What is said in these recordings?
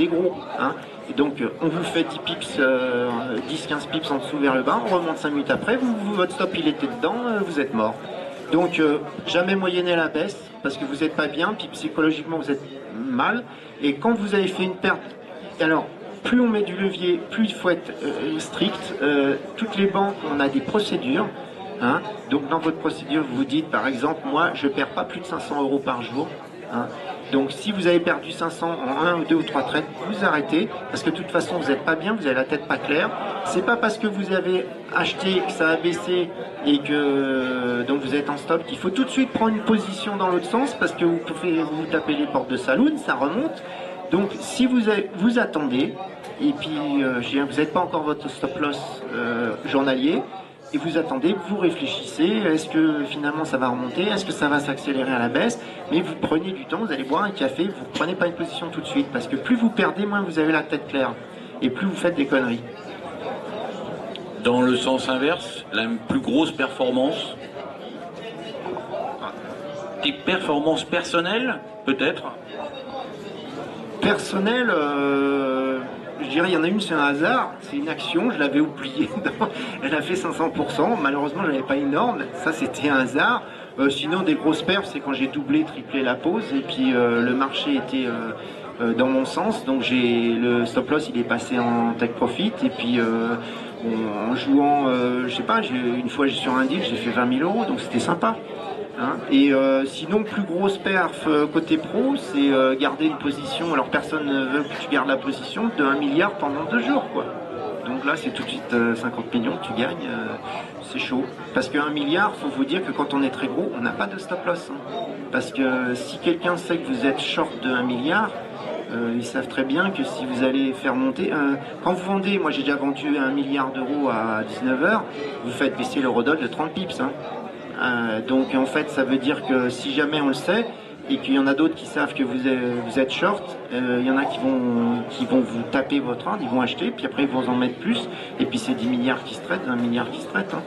des gros. Hein. Et donc on vous fait 10 pips, 10-15 pips en dessous vers le bas, on remonte 5 minutes après, votre stop il était dedans, vous êtes mort. Donc jamais moyenner la baisse, parce que vous n'êtes pas bien, puis psychologiquement vous êtes mal. Et quand vous avez fait une perte, alors plus on met du levier, plus il faut être strict. Toutes les banques, on a des procédures. Hein. Donc dans votre procédure, vous dites par exemple, moi je ne perds pas plus de 500 € par jour. Hein. Donc si vous avez perdu 500 en 1 ou 2 ou 3 trades, vous arrêtez, parce que de toute façon vous n'êtes pas bien, vous avez la tête pas claire. C'est pas parce que vous avez acheté que ça a baissé et que donc vous êtes en stop qu'il faut tout de suite prendre une position dans l'autre sens, parce que vous pouvez vous taper les portes de saloon, ça remonte. Donc si vous attendez, et puis vous n'êtes pas encore votre stop loss journalier, et vous attendez, vous réfléchissez, est-ce que finalement ça va remonter, est-ce que ça va s'accélérer à la baisse, mais vous prenez du temps, vous allez boire un café, vous ne prenez pas une position tout de suite, parce que plus vous perdez, moins vous avez la tête claire, et plus vous faites des conneries. Dans le sens inverse, la plus grosse performance, tes performances personnelles, peut-être? Personnel, je dirais, il y en a une, c'est un hasard, c'est une action, je l'avais oubliée, elle a fait 500%, malheureusement je n'avais pas énorme, ça c'était un hasard. Sinon des grosses perfs, c'est quand j'ai doublé, triplé la pause, et puis le marché était dans mon sens, donc le stop loss il est passé en take profit, et puis en jouant, je sais pas, une fois sur un deal j'ai fait 20 000 €, donc c'était sympa. Hein. Et sinon, plus grosse perf côté pro, c'est garder une position. Alors personne ne veut que tu gardes la position de 1 milliard pendant 2 jours, quoi. Donc là, c'est tout de suite 50 millions que tu gagnes. C'est chaud. Parce que 1 milliard, faut vous dire que quand on est très gros, on n'a pas de stop loss. Hein. Parce que si quelqu'un sait que vous êtes short de 1 milliard, ils savent très bien que si vous allez faire monter... quand vous vendez, moi j'ai déjà vendu 1 milliard d'euros à 19 h, vous faites baisser l'eurodoll de 30 pips. Hein. Donc en fait ça veut dire que si jamais on le sait et qu'il y en a d'autres qui savent que vous êtes short, il y en a qui vont vous taper votre ordre, ils vont acheter, puis après ils vont en mettre plus, et puis c'est 10 milliards qui se traitent, 1 milliard qui se traitent. Hein.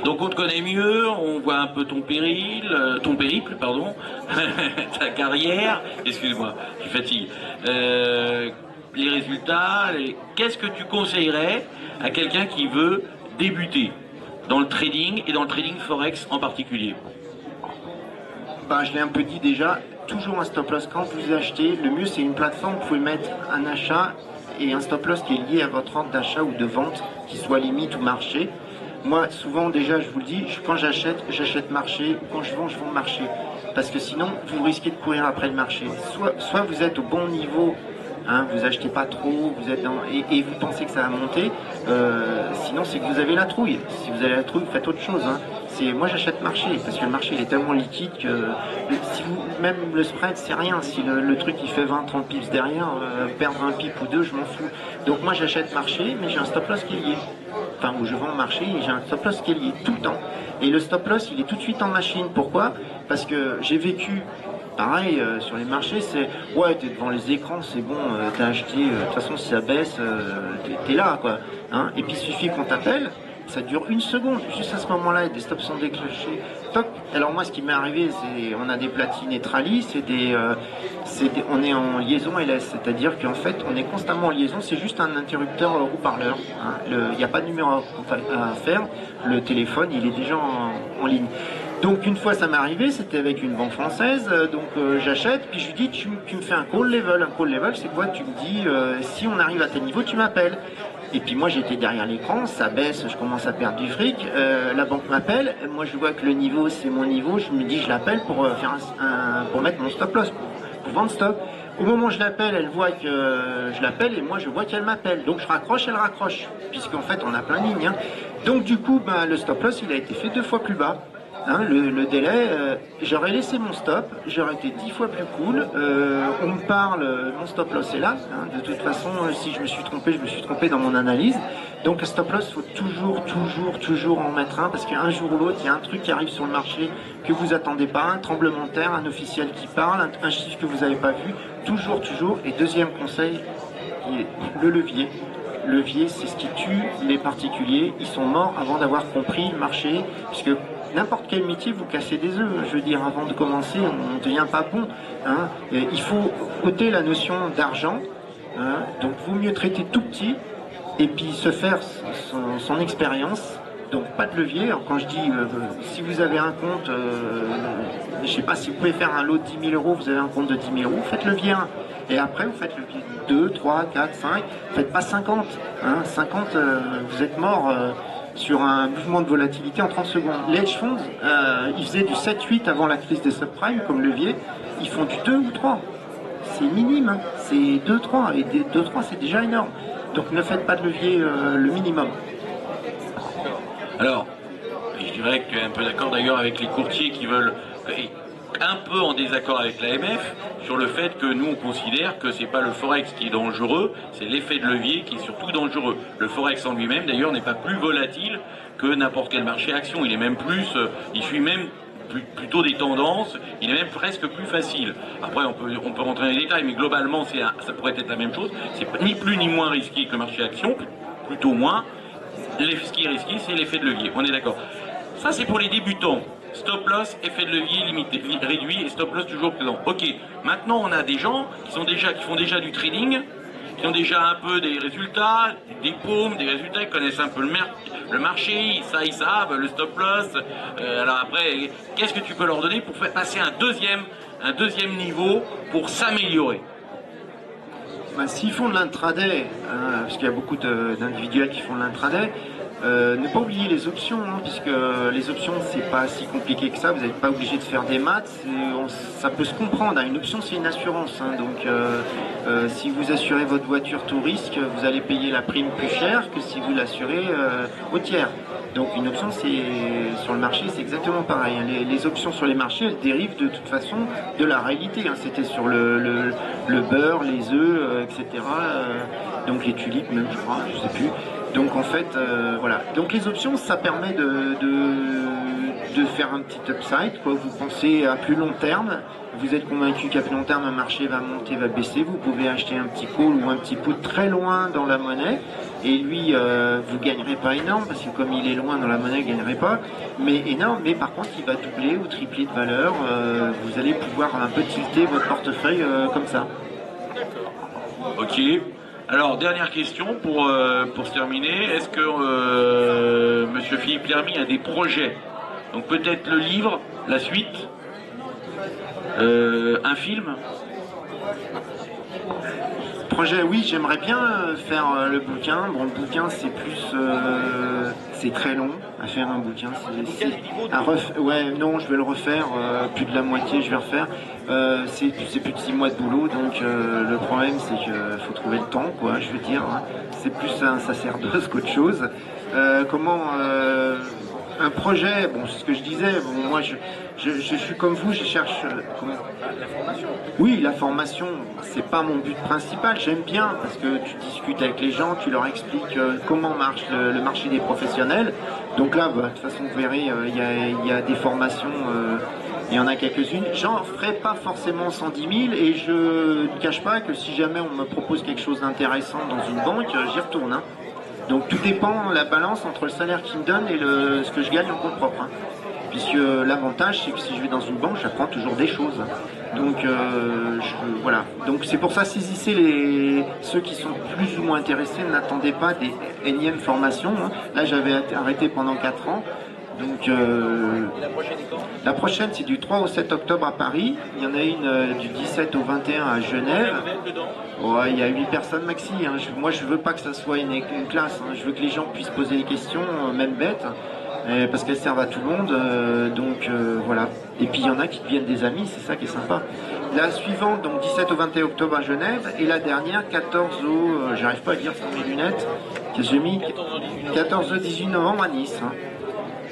Donc on te connaît mieux, on voit un peu ton périple, pardon, ta carrière, excuse-moi, je fatigue. Les résultats, qu'est-ce que tu conseillerais à quelqu'un qui veut débuter dans le trading et dans le trading forex en particulier? Ben, je l'ai un peu dit déjà, toujours un stop loss quand vous achetez. Le mieux c'est une plateforme, vous pouvez mettre un achat et un stop loss qui est lié à votre ordre d'achat ou de vente, qui soit limite ou marché. Moi souvent déjà je vous le dis, quand j'achète marché, quand je vends marché. Parce que sinon vous risquez de courir après le marché. Soit vous êtes au bon niveau. Hein, vous achetez pas trop, vous êtes et vous pensez que ça va monter, sinon c'est que vous avez la trouille. Si vous avez la trouille, faites autre chose. Hein. Moi j'achète marché, parce que le marché il est tellement liquide que même le spread c'est rien. Si le truc il fait 20-30 pips derrière, perdre un pip ou deux, je m'en fous. Donc moi j'achète marché, mais j'ai un stop loss qui est lié. Enfin, où je vends marché et j'ai un stop loss qui est lié tout le temps. Et le stop loss il est tout de suite en machine. Pourquoi? Parce que j'ai vécu... Pareil, sur les marchés, c'est ouais, t'es devant les écrans, c'est bon, t'as acheté, de toute façon, si ça baisse, t'es là, quoi. Hein, et puis, il suffit qu'on t'appelle, ça dure 1 seconde, juste à ce moment-là, des stops sont déclenchés. Toc. Alors, moi, ce qui m'est arrivé, c'est on a des platines et trali, on est en liaison LS, c'est-à-dire qu'en fait, on est constamment en liaison, c'est juste un interrupteur haut-parleur. Hein, il n'y a pas de numéro à faire, le téléphone, il est déjà en ligne. Donc une fois ça m'est arrivé, c'était avec une banque française, donc j'achète, puis je lui dis tu me fais un call level. Un call level c'est quoi? Tu me dis si on arrive à tel niveau tu m'appelles. Et puis moi j'étais derrière l'écran, ça baisse, je commence à perdre du fric, la banque m'appelle, moi je vois que le niveau c'est mon niveau, je me dis je l'appelle pour faire pour mettre mon stop loss, pour vendre stop. Au moment où je l'appelle, elle voit que je l'appelle et moi je vois qu'elle m'appelle. Donc je raccroche, elle raccroche, puisqu'en fait on a plein de lignes. Hein. Donc du coup le stop loss il a été fait 2 fois plus bas. Hein, le délai, j'aurais laissé mon stop, j'aurais été 10 fois plus cool, on me parle, mon stop loss est là, hein, de toute façon si je me suis trompé dans mon analyse, donc le stop loss, il faut toujours en mettre un, parce qu'un jour ou l'autre, il y a un truc qui arrive sur le marché que vous attendez pas, un tremblement de terre, un officiel qui parle, un chiffre que vous n'avez pas vu, toujours, et deuxième conseil, le levier. Le levier, c'est ce qui tue les particuliers, ils sont morts avant d'avoir compris le marché, puisque n'importe quel métier, vous cassez des œufs. Je veux dire, avant de commencer, on ne devient pas bon. Hein. Et il faut ôter la notion d'argent. Hein. Donc, vaut mieux traiter tout petit et puis se faire son expérience. Donc, pas de levier. Alors, quand je dis, si vous avez un compte, je ne sais pas si vous pouvez faire un lot de 10 000 euros, vous avez un compte de 10 000 euros, faites levier 1. Et après, vous faites levier 2, 3, 4, 5. Faites pas 50. Hein. 50, vous êtes mort. Sur un mouvement de volatilité en 30 secondes. Les hedge funds, ils faisaient du 7-8 avant la crise des subprimes comme levier, ils font du 2 ou 3. C'est minime, hein. C'est 2-3, et 2-3 c'est déjà énorme. Donc ne faites pas de levier le minimum. Alors, je dirais que tu es un peu d'accord d'ailleurs avec les courtiers qui veulent, un peu en désaccord avec l'AMF, sur le fait que nous on considère que c'est pas le Forex qui est dangereux, c'est l'effet de levier qui est surtout dangereux. Le Forex en lui-même d'ailleurs n'est pas plus volatile que n'importe quel marché action, il est même plus, il suit même plutôt des tendances, il est même presque plus facile. Après on peut rentrer dans les détails, mais globalement ça pourrait être la même chose, c'est ni plus ni moins risqué que le marché action, plutôt moins. Ce qui est risqué c'est l'effet de levier, on est d'accord. Ça c'est pour les débutants. Stop loss, effet de levier limité, réduit et stop loss toujours présent. Ok, maintenant on a des gens qui font déjà du trading, qui ont déjà un peu des résultats, des paumes, des résultats, ils connaissent un peu le marché, ils savent, le stop loss. Alors après, qu'est-ce que tu peux leur donner pour faire passer un deuxième niveau pour s'améliorer? S'ils font de l'intraday, parce qu'il y a beaucoup d'individuels qui font de l'intraday, ne pas oublier les options, hein, puisque les options c'est pas si compliqué que ça, vous n'êtes pas obligé de faire des maths, ça peut se comprendre, hein. Une option c'est une assurance, hein, donc si vous assurez votre voiture tout risque, vous allez payer la prime plus cher que si vous l'assurez au tiers. Donc une option sur le marché c'est exactement pareil, hein. Les options sur les marchés elles dérivent de toute façon de la réalité, hein. C'était sur le beurre, les œufs, etc. Donc les tulipes même je crois, je sais plus. Donc en fait, voilà. Donc les options, ça permet de faire un petit upside, quoi. Vous pensez à plus long terme, vous êtes convaincu qu'à plus long terme, un marché va monter, va baisser, vous pouvez acheter un petit call ou un petit put très loin dans la monnaie, et lui, vous gagnerez pas énorme, parce que comme il est loin dans la monnaie, vous gagnerez pas, mais énorme, mais par contre, il va doubler ou tripler de valeur, vous allez pouvoir un peu tilter votre portefeuille comme ça. Ok. Alors, dernière question pour se terminer. Est-ce que Monsieur Philippe Lermy a des projets? Donc peut-être le livre, la suite, un film? Projet, oui, j'aimerais bien faire le bouquin. Bon, le bouquin, c'est plus... c'est très long à faire un bouquin. Ouais, non, je vais le refaire. Plus de la moitié, je vais refaire. C'est plus de 6 mois de boulot, donc le problème, c'est qu'il faut trouver le temps, quoi, je veux dire. Hein. C'est plus un sacerdoce qu'autre chose. Un projet, bon, c'est ce que je disais, bon, moi je suis comme vous, je cherche... La formation. Oui, la formation, c'est pas mon but principal, j'aime bien, parce que tu discutes avec les gens, tu leur expliques comment marche le marché des professionnels. Donc là, bah, de toute façon, vous verrez, il y a des formations, il y en a quelques-unes. J'en ferai pas forcément 110 000, et je ne cache pas que si jamais on me propose quelque chose d'intéressant dans une banque, j'y retourne. Hein. Donc tout dépend la balance entre le salaire qu'ils me donnent et ce que je gagne en compte propre. Hein. Puisque l'avantage c'est que si je vais dans une banque, j'apprends toujours des choses. Donc voilà. Donc c'est pour ça, saisissez ceux qui sont plus ou moins intéressés, n'attendez pas des énièmes formations. Hein. Là j'avais arrêté pendant 4 ans. Donc la prochaine c'est du 3 au 7 octobre à Paris. Il y en a une du 17 au 21 à Genève. Ouais, il y a 8 personnes maxi. Hein. Moi je veux pas que ça soit une classe. Hein. Je veux que les gens puissent poser des questions, même bêtes, parce qu'elles servent à tout le monde. Voilà. Et puis il y en a qui deviennent des amis, c'est ça qui est sympa. La suivante, donc 17 au 21 octobre à Genève, et la dernière 14 au, j'arrive pas à dire sans mes lunettes, que j'ai mis 14 au 18 novembre à Nice. Hein.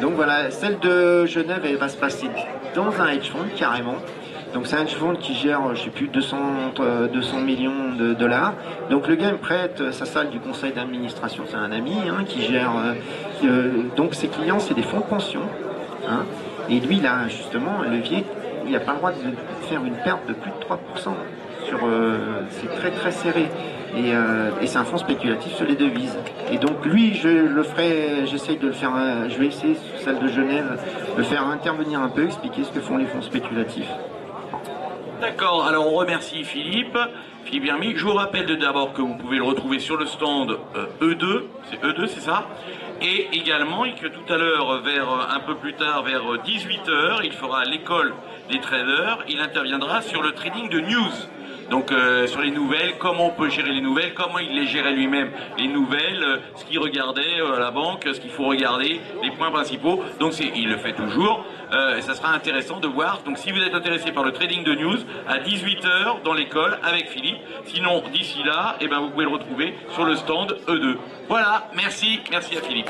Donc voilà, celle de Genève, elle va se passer dans un hedge fund carrément. Donc c'est un hedge fund qui gère, je sais plus, 200 millions de dollars. Donc le gars me prête sa salle du conseil d'administration, c'est un ami hein, qui gère. Donc ses clients, c'est des fonds de pension. Hein, et lui, là, justement, un levier, il n'a pas le droit de faire une perte de plus de 3%. C'est très très serré. et c'est un fonds spéculatif sur les devises. Et donc lui, je le ferai, j'essaye de le faire, je vais essayer, salle de Genève, de faire intervenir un peu, expliquer ce que font les fonds spéculatifs. D'accord, alors on remercie Philippe Hermy. Je vous rappelle d'abord que vous pouvez le retrouver sur le stand E2, c'est E2, c'est ça? Et également, et que tout à l'heure, un peu plus tard, vers 18 h, il fera l'école des traders, il interviendra sur le trading de news. Donc sur les nouvelles, comment on peut gérer les nouvelles, comment il les gérait lui-même, les nouvelles, ce qu'il regardait à la banque, ce qu'il faut regarder, les points principaux. Donc il le fait toujours. Ça sera intéressant de voir. Donc si vous êtes intéressé par le trading de news, à 18 h dans l'école avec Philippe. Sinon, d'ici là, eh ben, vous pouvez le retrouver sur le stand E2. Voilà, merci à Philippe.